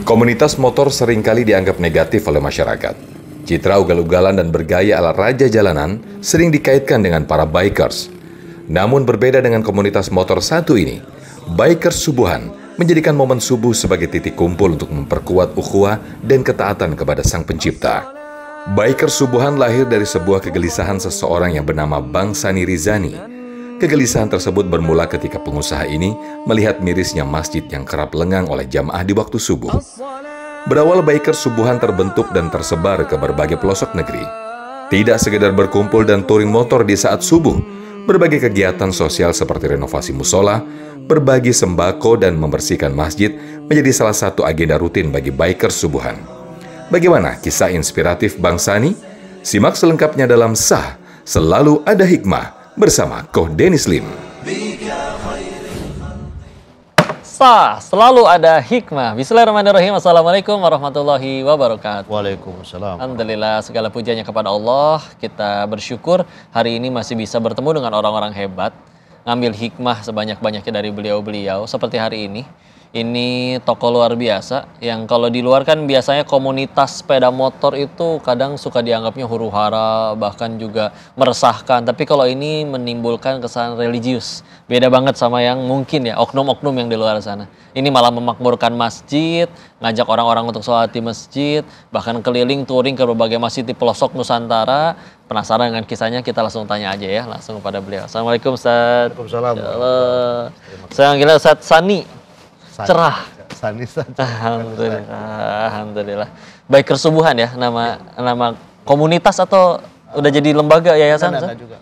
Komunitas motor seringkali dianggap negatif oleh masyarakat. Citra ugal-ugalan dan bergaya ala raja jalanan sering dikaitkan dengan para bikers. Namun berbeda dengan komunitas motor satu ini, Bikers Subuhan menjadikan momen subuh sebagai titik kumpul untuk memperkuat ukhuwah dan ketaatan kepada Sang Pencipta. Bikers Subuhan lahir dari sebuah kegelisahan seseorang yang bernama Bang Sani Rizani. Kegelisahan tersebut bermula ketika pengusaha ini melihat mirisnya masjid yang kerap lengang oleh jamaah di waktu subuh. Berawal Bikers Subuhan terbentuk dan tersebar ke berbagai pelosok negeri. Tidak sekedar berkumpul dan touring motor di saat subuh, berbagai kegiatan sosial seperti renovasi musola, berbagi sembako dan membersihkan masjid menjadi salah satu agenda rutin bagi Bikers Subuhan. Bagaimana kisah inspiratif Bang Sani? Simak selengkapnya dalam Sah, Selalu Ada Hikmah bersama Koh Dennis Lim. Sah, selalu ada hikmah. Bismillahirrahmanirrahim. Assalamualaikum warahmatullahi wabarakatuh. Waalaikumsalam. Alhamdulillah, segala pujiannya kepada Allah. Kita bersyukur hari ini masih bisa bertemu dengan orang-orang hebat, ngambil hikmah sebanyak-banyaknya dari beliau-beliau. Seperti hari ini tokoh luar biasa yang kalau di luar kan biasanya komunitas sepeda motor itu kadang suka dianggapnya huru-hara, bahkan juga meresahkan. Tapi kalau ini menimbulkan kesan religius. Beda banget sama yang mungkin ya oknum-oknum yang di luar sana. Ini malah memakmurkan masjid, ngajak orang-orang untuk sholat di masjid, bahkan keliling touring ke berbagai masjid di pelosok Nusantara. Penasaran dengan kisahnya? Kita langsung tanya aja ya, langsung kepada beliau. Assalamualaikum Ustaz. Waalaikumsalam. Saya panggilnya Ustaz Sani. Cerah. Sani saja. Alhamdulillah. Bikers Subuhan ya, nama komunitas atau udah jadi lembaga yayasan? Enggak juga.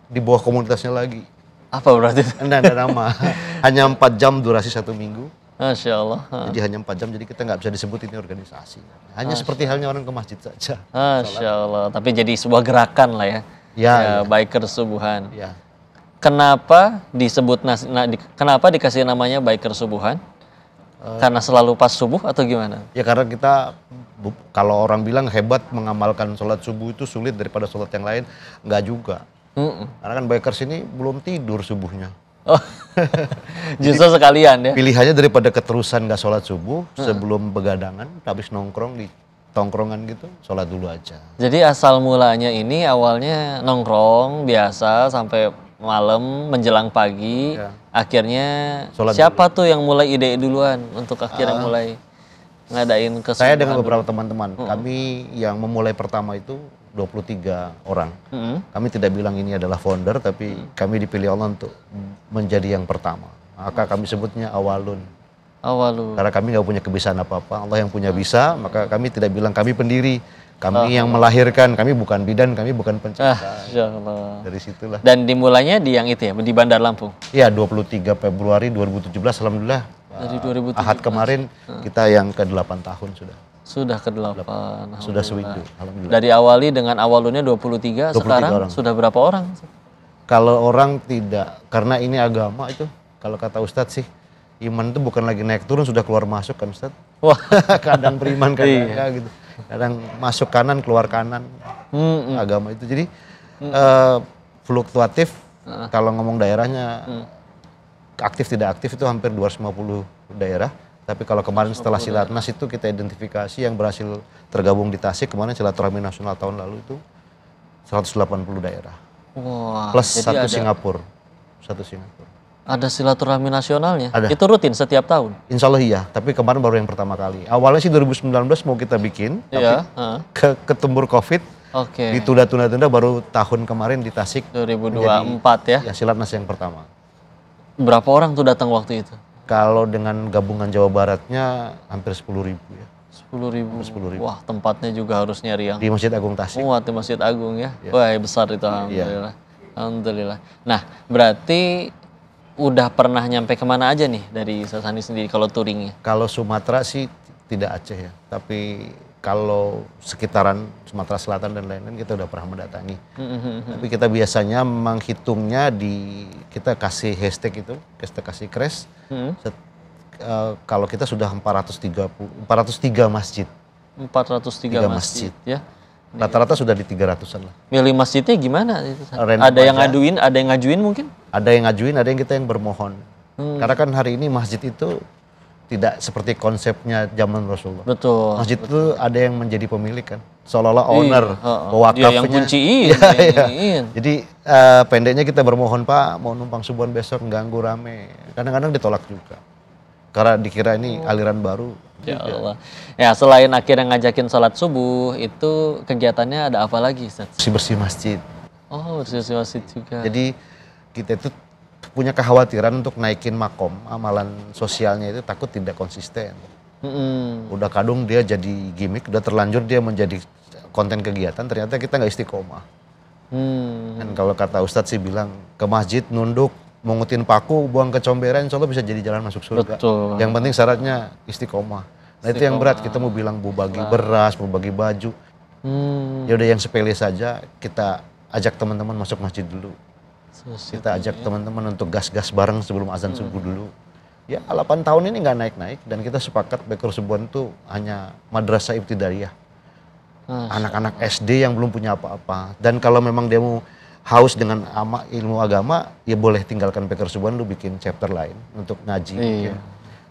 Di bawah komunitasnya lagi. Apa berarti? Enggak ada nama. Hanya 4 jam durasi 1 minggu. Masya Allah. Jadi hanya 4 jam, jadi kita nggak bisa disebut ini organisasi. Hanya seperti halnya orang ke masjid saja. Masya Allah. Tapi jadi sebuah gerakan lah ya. Ya. Bikers Subuhan. Ya. Kenapa kenapa dikasih namanya Bikers Subuhan? Karena selalu pas subuh atau gimana? Ya karena kita, kalau orang bilang hebat mengamalkan sholat subuh itu sulit daripada sholat yang lain, nggak juga. Karena kan bikers ini belum tidur subuhnya. Oh, justru sekalian ya? Pilihannya daripada keterusan nggak sholat subuh, sebelum begadangan, habis nongkrong di tongkrongan gitu, sholat dulu aja. Jadi asal mulanya ini awalnya nongkrong biasa sampai malam menjelang pagi, ya. Akhirnya sholat siapa dulu tuh yang mulai ide duluan untuk akhirnya mulai ngadain kesubuhan? Saya dengan beberapa teman-teman, kami yang memulai pertama itu 23 orang. Kami tidak bilang ini adalah founder, tapi kami dipilih Allah untuk menjadi yang pertama. Maka kami sebutnya awalun. Karena kami nggak punya kebiasaan apa-apa, Allah yang punya bisa, maka kami tidak bilang kami pendiri. Kami yang melahirkan, kami bukan bidan, kami bukan pencipta. Dari situlah. Dan dimulainya di yang itu ya, di Bandar Lampung? Iya, 23 Februari 2017, alhamdulillah. Dari 2017. Ahad kemarin kita yang ke-8 tahun sudah. Sudah ke-8. Sudah sewindu, alhamdulillah. Dari awali dengan awalunnya 23 sekarang orang. Sudah berapa orang? Kalau orang tidak, karena ini agama itu, kalau kata Ustadz sih, iman itu bukan lagi naik turun, sudah keluar masuk kan Ustadz. Wah, kadang beriman, kadang enggak gitu. Kadang masuk kanan, keluar kanan, agama itu. Jadi fluktuatif, kalau ngomong daerahnya, aktif tidak aktif itu hampir 250 daerah. Tapi kalau kemarin setelah Silatnas itu kita identifikasi yang berhasil tergabung di Tasik, kemarin silaturahmi nasional tahun lalu itu 180 daerah. Wah, plus Singapura. Satu Singapura. Ada silaturahmi nasionalnya? Ada. Itu rutin setiap tahun? Insya Allah iya, tapi kemarin baru yang pertama kali. Awalnya sih 2019 mau kita bikin, tapi ketembur Covid, ditunda-tunda baru tahun kemarin di Tasik. 2024 ya? Ya, Silatnas yang pertama. Berapa orang tuh datang waktu itu? Kalau dengan gabungan Jawa Baratnya hampir 10.000 ya. 10.000. Wah, tempatnya juga harus nyari yang... Di Masjid Agung Tasik. Di Masjid Agung ya? Wah, besar itu, alhamdulillah. Alhamdulillah. Nah, berarti udah pernah nyampe kemana aja nih dari Sani sendiri kalau touringnya? Kalau Sumatera sih tidak Aceh ya, tapi kalau sekitaran Sumatera Selatan dan lain-lain kita udah pernah mendatangi. Tapi kita biasanya menghitungnya kita kasih hashtag itu, kita kasih crash. Kalau kita sudah 403 masjid. 403 masjid ya. Rata-rata sudah di 300-an lah. Milih masjidnya gimana? Ada yang ngajuin mungkin? Ada yang ngajuin, ada yang kita yang bermohon. Karena kan hari ini masjid itu tidak seperti konsepnya zaman Rasulullah. Betul. Masjid itu ada yang menjadi pemilik kan, seolah-olah owner, Dia yang wakafnya. kunciin. Jadi pendeknya kita bermohon, Pak, mau numpang subuhan besok ganggu rame. Kadang-kadang ditolak juga, karena dikira ini aliran baru. Ya Allah. Ya, selain akhirnya ngajakin sholat subuh, itu kegiatannya ada apa lagi, Ustaz? Bersih-bersih masjid. Oh, bersih masjid juga. Jadi kita itu punya kekhawatiran untuk naikin makom, amalan sosialnya itu takut tidak konsisten. Udah kadung dia jadi gimmick, udah terlanjur dia menjadi konten kegiatan, ternyata kita nggak istiqomah. Dan kalau kata Ustadz sih bilang, ke masjid nunduk, mengutin paku, buang ke comberan, insya Allah bisa jadi jalan masuk surga. Betul. Yang penting syaratnya istiqomah. Nah itu yang berat, kita mau bilang mau bagi beras, mau bagi baju. Ya udah yang sepele saja, kita ajak teman-teman masuk masjid dulu. Kita ajak teman-teman untuk gas-gas bareng sebelum azan subuh dulu. Ya 8 tahun ini nggak naik-naik, dan kita sepakat Baikur Subuhan itu hanya madrasah ibtidaiyah. Anak-anak SD yang belum punya apa-apa. Dan kalau memang dia mau haus dengan ilmu agama, ya boleh tinggalkan Baikur Subuhan, lu bikin chapter lain untuk ngaji. Iya.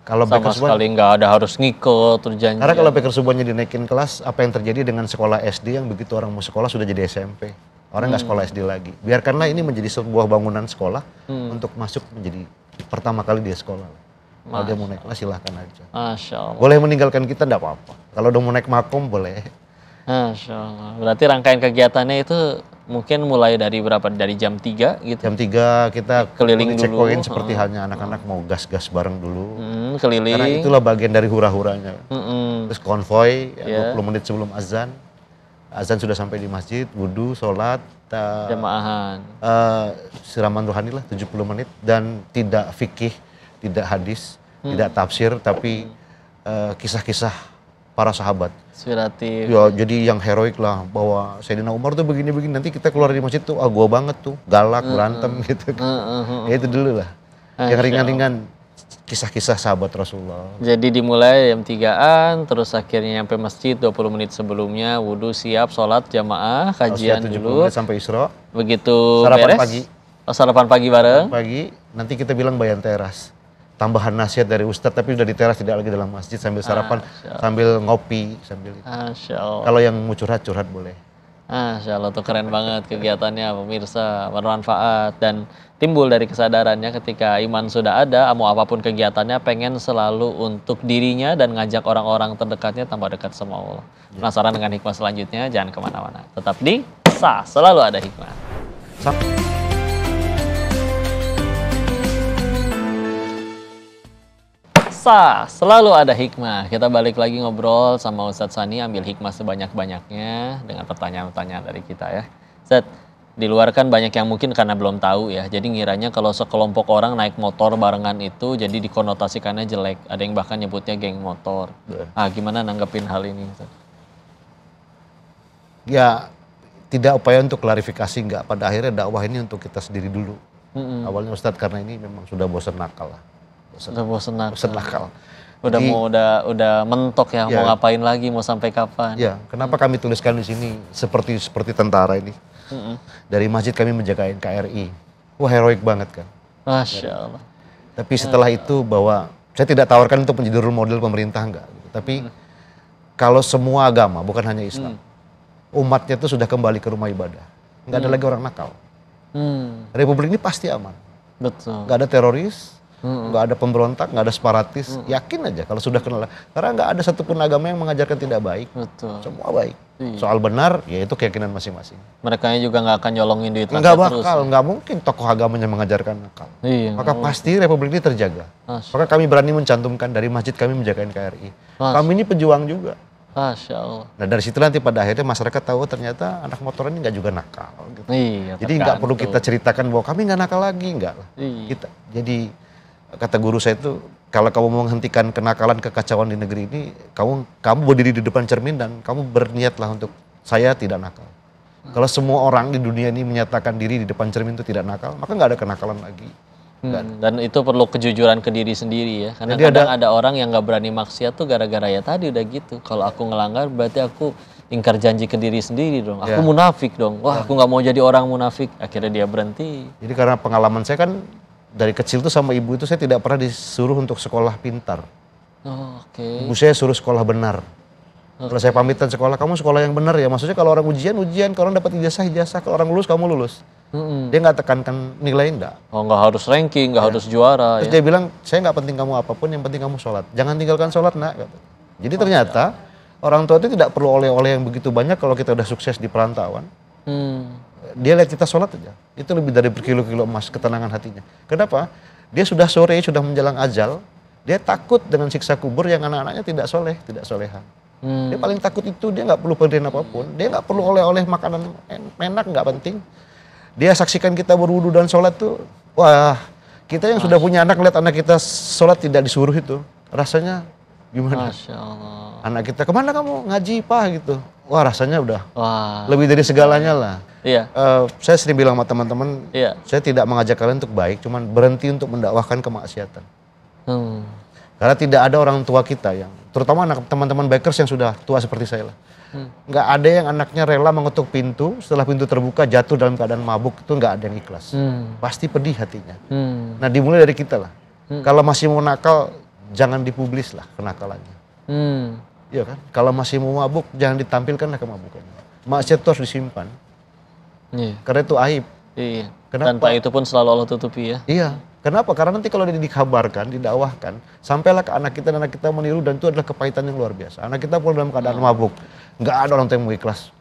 Kalau Sama sekali nggak ada harus ngikut terjanji. karena kalau Baikur Subuhannya dinaikin kelas, apa yang terjadi dengan sekolah SD yang begitu orang mau sekolah sudah jadi SMP. Orang nggak sekolah SD lagi. Biarkanlah ini menjadi sebuah bangunan sekolah untuk masuk menjadi pertama kali dia sekolah. Kalau dia mau naik kelas silahkan aja. Masya Allah. Boleh meninggalkan kita enggak apa-apa. Kalau udah mau naik makom boleh. Masya Allah. Berarti rangkaian kegiatannya itu mungkin mulai dari berapa? Dari jam 3 gitu? Jam 3 kita Keliling dulu. checkpoint seperti halnya anak-anak mau gas-gas bareng dulu. Keliling. Karena itulah bagian dari hura-huranya. Terus konvoy Yeah. 20 menit sebelum azan. Azan sudah sampai di masjid, wudhu, sholat, Jamaahan. siraman rohani lah 70 menit. Dan tidak fikih, tidak hadis, tidak tafsir, tapi kisah-kisah para sahabat. Inspiratif. Ya, jadi yang heroik lah, bahwa Sayyidina Umar tuh begini-begini, nanti kita keluar dari masjid tuh, gua banget tuh, galak, berantem gitu. Ya itu dulu lah. Yang ringan-ringan, kisah-kisah sahabat Rasulullah. Jadi dimulai jam 3-an, terus akhirnya nyampe masjid 20 menit sebelumnya, wudhu, siap, sholat, jamaah, kajian 70 dulu. menit sampai Isra. Begitu Sarapan beres, pagi. Sarapan pagi bareng. Pagi, nanti kita bilang bayan teras. Tambahan nasihat dari Ustadz, tapi udah di teras, tidak lagi dalam masjid, sambil sarapan, sambil ngopi, sambil itu. Masya Allah. Kalau yang mau curhat boleh. Masya Allah, tuh keren banget kegiatannya pemirsa, bermanfaat dan timbul dari kesadarannya ketika iman sudah ada, mau apapun kegiatannya pengen selalu untuk dirinya dan ngajak orang-orang terdekatnya tambah dekat sama Allah. Penasaran dengan hikmah selanjutnya? Jangan kemana-mana. Tetap di Sah, selalu ada hikmah. Sah, selalu ada hikmah. Kita balik lagi ngobrol sama Ustadz Sani, ambil hikmah sebanyak-banyaknya dengan pertanyaan-pertanyaan dari kita ya. Ustadz, di luar kan banyak yang mungkin karena belum tahu ya, jadi ngiranya kalau sekelompok orang naik motor barengan itu jadi dikonotasikannya jelek. Ada yang bahkan nyebutnya geng motor. Gimana nanggepin hal ini, Ustadz? Ya, tidak upaya untuk klarifikasi, enggak. Pada akhirnya dakwah ini untuk kita sendiri dulu. Awalnya Ustadz karena ini memang sudah bosan nakal lah. Udah bosen nakal. Udah Jadi, mau udah mentok ya, mau ngapain lagi, mau sampai kapan? Ya, kenapa kami tuliskan di sini seperti tentara ini? Dari masjid kami menjaga NKRI. Wah, heroik banget kan. Masya Allah. Tapi setelah itu bahwa saya tidak tawarkan untuk menjadi role model pemerintah enggak. Gitu. Tapi kalau semua agama, bukan hanya Islam, umatnya itu sudah kembali ke rumah ibadah. Enggak ada lagi orang nakal. Republik ini pasti aman. Betul. Enggak ada teroris, nggak ada pemberontak, nggak ada separatis. Yakin aja kalau sudah kenal. Karena nggak ada satupun agama yang mengajarkan tidak baik. Betul. Semua baik. Soal benar, ya itu keyakinan masing-masing. Mereka juga nggak akan nyolongin duit rakyat Nggak terus. bakal, nggak mungkin tokoh agamanya mengajarkan nakal. Iya, Maka pasti Republik ini terjaga. Maka kami berani mencantumkan dari masjid kami menjaga NKRI. Kami ini pejuang juga. Masya Allah. Nah dari situ nanti pada akhirnya masyarakat tahu ternyata anak motor ini nggak juga nakal. Gitu. Iya, Jadi nggak perlu kita ceritakan bahwa kami nggak nakal lagi, nggak lah. Iya. Jadi kata guru saya itu, kalau kamu mau menghentikan kenakalan kekacauan di negeri ini, kamu berdiri di depan cermin dan kamu berniatlah untuk saya tidak nakal. Kalau semua orang di dunia ini menyatakan diri di depan cermin itu tidak nakal, maka nggak ada kenakalan lagi. Dan itu perlu kejujuran ke diri sendiri ya. Karena Jadi kadang ada orang yang nggak berani maksiat tuh gara-gara ya tadi udah gitu. Kalau aku ngelanggar berarti aku ingkar janji ke diri sendiri dong. Aku munafik dong. Wah, aku nggak mau jadi orang munafik. Akhirnya dia berhenti. Jadi karena pengalaman saya kan dari kecil tuh sama ibu itu saya tidak pernah disuruh untuk sekolah pintar. Oke. Ibu saya suruh sekolah benar. Kalau saya pamitan sekolah, kamu sekolah yang benar ya. Maksudnya kalau orang ujian, kalau orang dapat ijazah, kalau orang lulus, kamu lulus. Dia nggak tekankan nilai, enggak. Oh, nggak harus ranking, nggak harus juara. Terus Ya. dia bilang, saya nggak penting kamu apapun, yang penting kamu sholat. Jangan tinggalkan sholat, nak. Kata. Jadi ternyata orang tua itu tidak perlu oleh-oleh yang begitu banyak kalau kita udah sukses di perantauan. Dia lihat kita sholat aja. Itu lebih dari berkilo-kilo emas, ketenangan hatinya. Kenapa? Dia sudah sore, sudah menjelang ajal. Dia takut dengan siksa kubur yang anak-anaknya tidak soleh, tidak soleha. Dia paling takut itu, dia nggak perlu pemberian apapun. Dia nggak perlu oleh-oleh makanan enak, nggak penting. Dia saksikan kita berwudu dan sholat tuh, wah, kita yang sudah punya anak, lihat anak kita sholat tidak disuruh itu, rasanya gimana? Masya Allah. Anak kita, kemana kamu ngaji pak gitu? Wah rasanya udah Wah. lebih dari segalanya lah. Iya. Saya sering bilang sama teman-teman, Iya. saya tidak mengajak kalian untuk baik, cuman berhenti untuk mendakwahkan kemaksiatan. Karena tidak ada orang tua kita yang, terutama anak teman-teman bikers yang sudah tua seperti saya lah. Nggak ada yang anaknya rela mengetuk pintu, setelah pintu terbuka jatuh dalam keadaan mabuk, itu nggak ada yang ikhlas. Pasti pedih hatinya. Nah dimulai dari kita lah. Kalau masih mau nakal, jangan dipublis lah kenakalannya. Iya kan? Kalau masih mau mabuk, jangan ditampilkan lah kemabukannya. Maksiat itu harus disimpan. Iya. Karena itu aib. Iya. Kenapa? Tanpa itu pun selalu Allah tutupi ya. Iya. Kenapa? Karena nanti kalau dia dikabarkan, didakwahkan, sampailah ke anak kita meniru, dan itu adalah kepahitan yang luar biasa. Anak kita pulang dalam keadaan mabuk. Nggak ada orang tua yang mau ikhlas.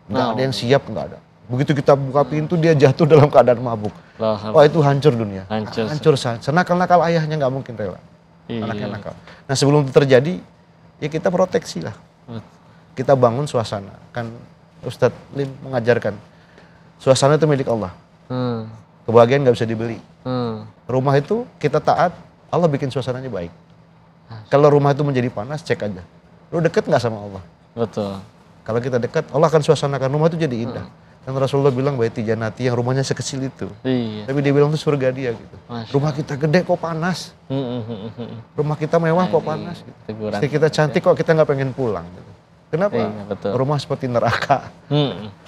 Nggak ada yang siap, nggak ada. Begitu kita buka pintu, dia jatuh dalam keadaan mabuk. Wah itu hancur dunia. Hancur. Senakal-nakal ayahnya nggak mungkin rela. Anaknya nakal. Nah sebelum itu terjadi, ya kita proteksi lah. Kita bangun suasana. Kan Ustadz Lim mengajarkan, suasana itu milik Allah. Kebahagiaan nggak bisa dibeli. Rumah itu kita taat, Allah bikin suasananya baik. Kalau rumah itu menjadi panas, cek aja. Lu deket nggak sama Allah? Betul. Kalau kita dekat, Allah akan suasanakan rumah itu jadi indah. Dan Rasulullah bilang, baiti janati, yang rumahnya sekecil itu. Iya. Tapi dia bilang itu surga dia gitu. Masya. Rumah kita gede kok panas. Rumah kita mewah kok panas. Gitu. Teguran. Istri kita cantik kok kita nggak pengen pulang. Gitu. Kenapa? Iya, betul. Rumah seperti neraka.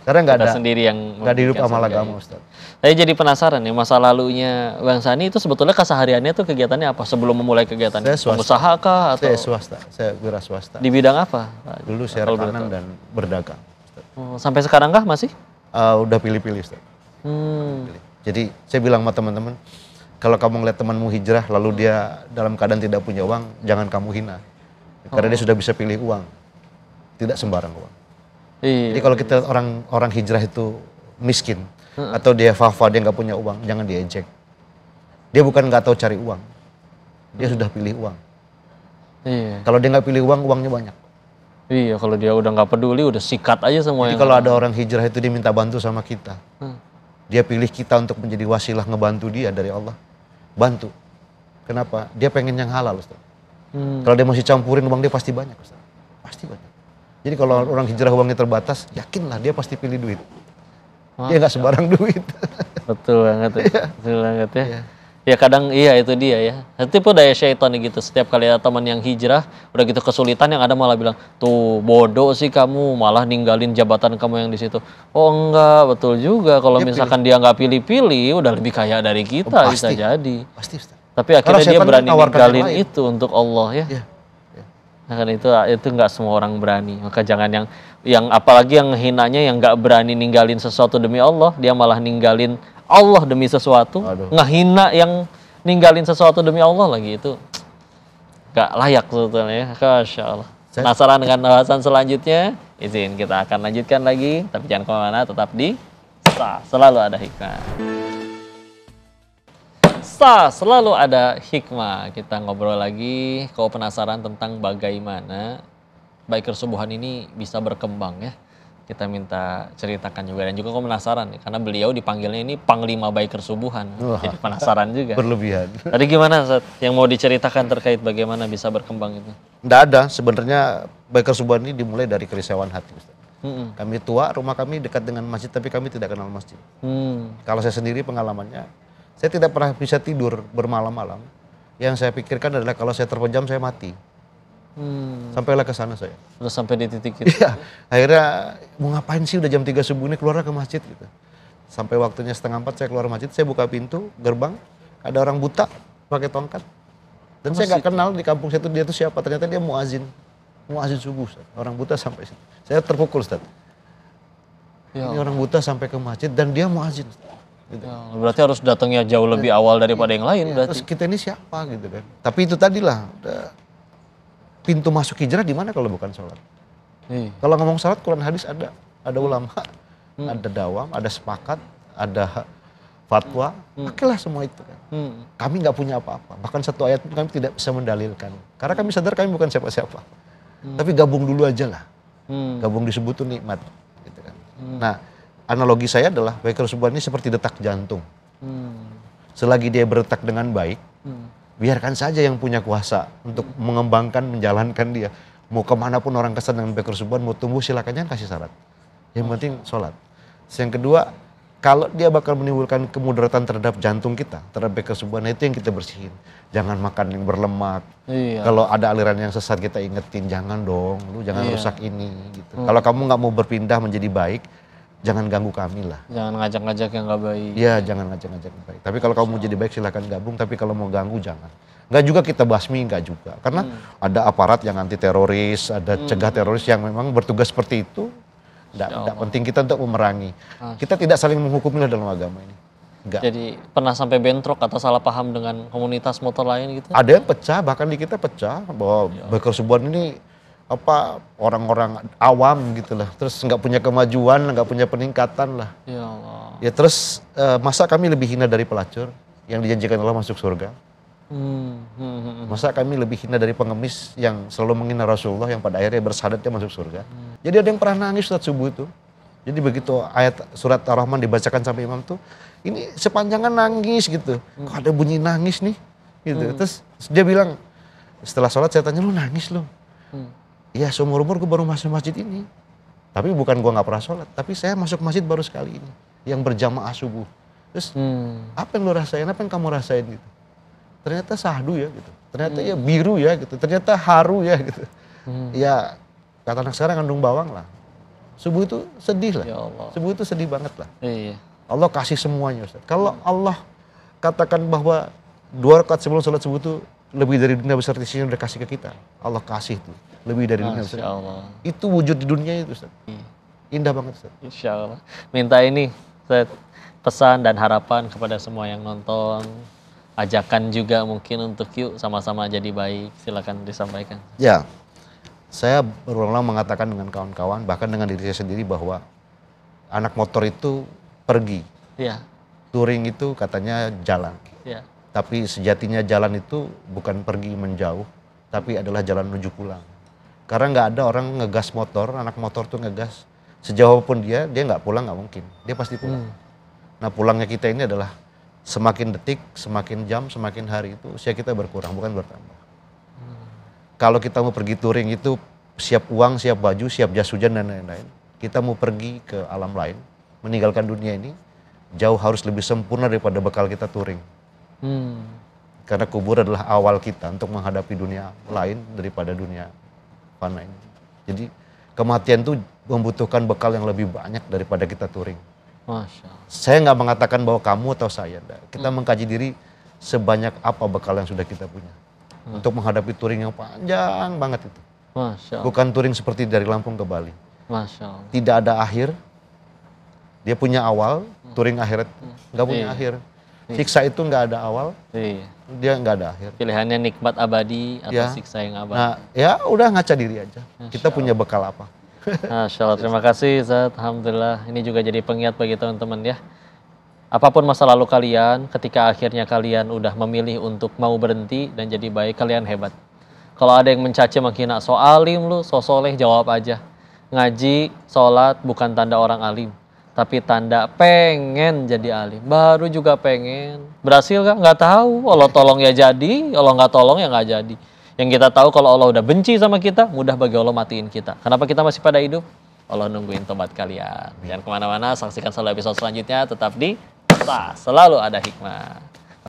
Karena nggak ada Kita sendiri yang nggak dihidup membuat amal surga agama itu. Ustaz. Saya jadi penasaran nih, masa lalunya Bang Sani itu sebetulnya kesehariannya tuh kegiatannya apa sebelum memulai kegiatan? Saya swasta. Pengusaha kah atau Saya swasta, saya wira swasta. di bidang apa? Dulu saya Kalau boleh rekanan tahu. dan berdagang. Ustaz. Oh, sampai sekarang kah masih? Udah pilih-pilih Ustaz. Pilih. Jadi saya bilang sama teman-teman, kalau kamu ngeliat temanmu hijrah lalu dia dalam keadaan tidak punya uang, jangan kamu hina. Karena dia sudah bisa pilih uang. Tidak sembarang uang. Iya. Jadi kalau kita orang hijrah itu miskin atau dia fafa, dia nggak punya uang, jangan diejek. Dia bukan nggak tahu cari uang, dia sudah pilih uang. Iya. Kalau dia nggak pilih uang, uangnya banyak. Iya, kalau dia udah nggak peduli, udah sikat aja semua Jadi yang kalau ada orang hijrah itu dia minta bantu sama kita, dia pilih kita untuk menjadi wasilah ngebantu dia dari Allah, bantu. Kenapa? Dia pengen yang halal Ustaz. Kalau dia masih campurin uang dia pasti banyak Ustaz. Pasti banyak. Jadi kalau orang hijrah uangnya terbatas, yakinlah dia pasti pilih duit. Dia nggak sembarang duit. Betul banget ya. Betul banget ya. Ya kadang iya itu dia ya. Tipe daya syaitan gitu. Setiap kali ada teman yang hijrah, udah gitu kesulitan yang ada malah bilang, "Tuh, bodoh sih kamu, malah ninggalin jabatan kamu yang di situ." Oh enggak, betul juga. Kalau Dia misalkan dia nggak pilih-pilih, udah lebih kaya dari kita, bisa jadi. Pasti Ustaz. Tapi akhirnya dia setan berani menawarkan ninggalin yang lain. itu untuk Allah ya. Iya. Nah, kan itu nggak semua orang berani. Maka jangan yang apalagi yang hinanya yang nggak berani ninggalin sesuatu demi Allah, dia malah ninggalin Allah demi sesuatu, Aduh. ngehina yang ninggalin sesuatu demi Allah lagi itu nggak layak sebetulnya ya. Masya Allah. Penasaran dengan bahasan selanjutnya? Izin kita akan lanjutkan lagi, tapi jangan kemana-mana, tetap di Selalu Ada Hikmah. Selalu Ada Hikmah. Kita ngobrol lagi, kalau penasaran tentang bagaimana biker subuhan ini bisa berkembang ya. Kita minta ceritakan juga, dan juga kok penasaran nih, karena beliau dipanggilnya ini Panglima Biker Subuhan. Jadi penasaran juga. Berlebihan. Tadi gimana Ustaz? Yang mau diceritakan terkait bagaimana bisa berkembang itu? Nggak ada, sebenarnya biker subuhan ini dimulai dari kerisauan hati Ustaz. Kami tua, rumah kami dekat dengan masjid, tapi kami tidak kenal masjid. Kalau saya sendiri pengalamannya, saya tidak pernah bisa tidur bermalam-malam. Yang saya pikirkan adalah kalau saya terpejam saya mati. Sampailah ke sana saya. Terus sampai di titik itu. Iya, akhirnya mau ngapain sih udah jam 3 subuh ini, keluar ke masjid gitu. Sampai waktunya 3:30 saya keluar masjid, saya buka pintu gerbang, ada orang buta pakai tongkat. Dan saya nggak kenal di kampung saya itu dia itu siapa. Ternyata dia muazin subuh, Ustaz. Orang buta sampai situ. Saya terpukul, Ustaz. Ya. Ini orang buta sampai ke masjid dan dia muazin. Gitu. Ya, berarti harus datangnya jauh lebih awal daripada yang lain berarti. Terus kita ini siapa gitu kan. Tapi itu tadilah pintu masuk hijrah di mana kalau bukan sholat. Kalau ngomong sholat, Quran hadis ada ulama, ada dawam, ada sepakat, ada fatwa, pakailah semua itu kan. Kami nggak punya apa-apa, bahkan satu ayat pun kami tidak bisa mendalilkan. Karena kami sadar kami bukan siapa-siapa. Tapi gabung dulu aja lah. Gabung disebut tuh nikmat. Gitu kan. Nah, analogi saya adalah biker subuh ini seperti detak jantung. Selagi dia berdetak dengan baik, biarkan saja yang punya kuasa untuk mengembangkan, menjalankan dia. Mau kemanapun orang kesan dengan biker subuh, mau tumbuh silakan, jangan kasih syarat. Yang penting sholat. Yang kedua, kalau dia bakal menimbulkan kemudaratan terhadap jantung kita, terhadap biker subuh, nah itu yang kita bersihin. Jangan makan yang berlemak. Iya. Kalau ada aliran yang sesat kita ingetin, jangan dong, lu jangan rusak ini. Gitu. Kalau kamu nggak mau berpindah menjadi baik, jangan ganggu kami lah. Jangan ngajak-ngajak yang nggak baik. Iya, jangan ngajak-ngajak yang baik. Tapi kalau kamu mau jadi baik silakan gabung, tapi kalau mau ganggu jangan. Nggak juga kita basmi, nggak juga. Karena ada aparat yang anti teroris, ada cegah teroris yang memang bertugas seperti itu. Nggak penting kita untuk memerangi. Kita tidak saling menghukumi dalam agama ini. Enggak. Jadi pernah sampai bentrok atau salah paham dengan komunitas motor lain gitu? Ada yang pecah, bahkan di kita pecah bahwa biker subuh ini orang-orang awam gitu lah, terus nggak punya kemajuan, nggak punya peningkatan lah. Ya Allah. Ya terus masa kami lebih hina dari pelacur yang dijanjikan Allah masuk surga? Masa kami lebih hina dari pengemis yang selalu menghina Rasulullah yang pada akhirnya bersahadat dia masuk surga? Jadi ada yang pernah nangis saat subuh itu. Jadi begitu ayat surat Ar-Rahman dibacakan sampai imam tuh, ini sepanjangan nangis gitu. Kok ada bunyi nangis nih? Gitu. Terus dia bilang, setelah sholat saya tanya, lu nangis lu? Iya, seumur umur gue baru masuk masjid ini. Tapi bukan gue nggak pernah sholat, tapi saya masuk masjid baru sekali ini, yang berjamaah subuh. Terus apa yang lu rasain? Apa yang kamu rasain gitu? Ternyata sahdu ya gitu. Ternyata ya biru ya gitu. Ternyata haru ya gitu. Ya kata anak sekarang kandung bawang lah. Subuh itu sedih lah. Ya Allah. Subuh itu sedih banget lah. Iya. Allah kasih semuanya, Ustaz. Kalau Allah katakan bahwa 2 rakaat sebelum sholat subuh itu lebih dari dunia besar isinya udah kasih ke kita. Allah kasih tuh. Lebih dari dunia besar. Allah. Itu wujud di dunia itu, Ustaz. Indah banget, Ustaz. Insya Allah. Minta ini, Ustaz, pesan dan harapan kepada semua yang nonton. Ajakan juga mungkin untuk yuk sama-sama jadi baik. Silakan disampaikan. Ya, saya berulang-ulang mengatakan dengan kawan-kawan, bahkan dengan diri saya sendiri bahwa anak motor itu pergi. Ya. Touring itu katanya jalan. Ya. Tapi sejatinya jalan itu bukan pergi menjauh, tapi adalah jalan menuju pulang. Karena nggak ada orang ngegas motor, anak motor tuh ngegas. Sejauh pun dia nggak pulang nggak mungkin. Dia pasti pulang. Nah pulangnya kita ini adalah semakin detik, semakin jam, semakin hari itu usia kita berkurang, bukan bertambah. Kalau kita mau pergi touring itu siap uang, siap baju, siap jas hujan dan lain-lain. Kita mau pergi ke alam lain, meninggalkan dunia ini, jauh harus lebih sempurna daripada bekal kita touring. Karena kubur adalah awal kita untuk menghadapi dunia lain daripada dunia fana ini. Jadi kematian itu membutuhkan bekal yang lebih banyak daripada kita touring. Masya Allah. Saya nggak mengatakan bahwa kamu atau saya, kita mengkaji diri sebanyak apa bekal yang sudah kita punya untuk menghadapi touring yang panjang banget itu. Masya Allah. Bukan touring seperti dari Lampung ke Bali. Masya Allah. Tidak ada akhir, dia punya awal, touring akhirat nggak punya akhir. Siksa itu nggak ada awal, dia nggak ada akhir. Pilihannya nikmat abadi atau siksa yang abadi. Nah, ya udah ngaca diri aja. Kita punya bekal apa? Masya Allah, terima kasih Ustaz. Alhamdulillah, ini juga jadi pengingat bagi teman-teman ya. Apapun masa lalu kalian, ketika akhirnya kalian udah memilih untuk mau berhenti dan jadi baik, kalian hebat. Kalau ada yang mencaci menghina, so alim lu, so soleh, jawab aja. Ngaji, sholat bukan tanda orang alim, tapi tanda pengen jadi alim. Baru juga pengen. Berhasil kan? Nggak tahu. Allah tolong ya jadi, Allah nggak tolong ya nggak jadi. Yang kita tahu kalau Allah udah benci sama kita, mudah bagi Allah matiin kita. Kenapa kita masih pada hidup? Allah nungguin tobat kalian. Jangan kemana-mana, saksikan selalu episode selanjutnya. Tetap di Tas, selalu ada hikmah.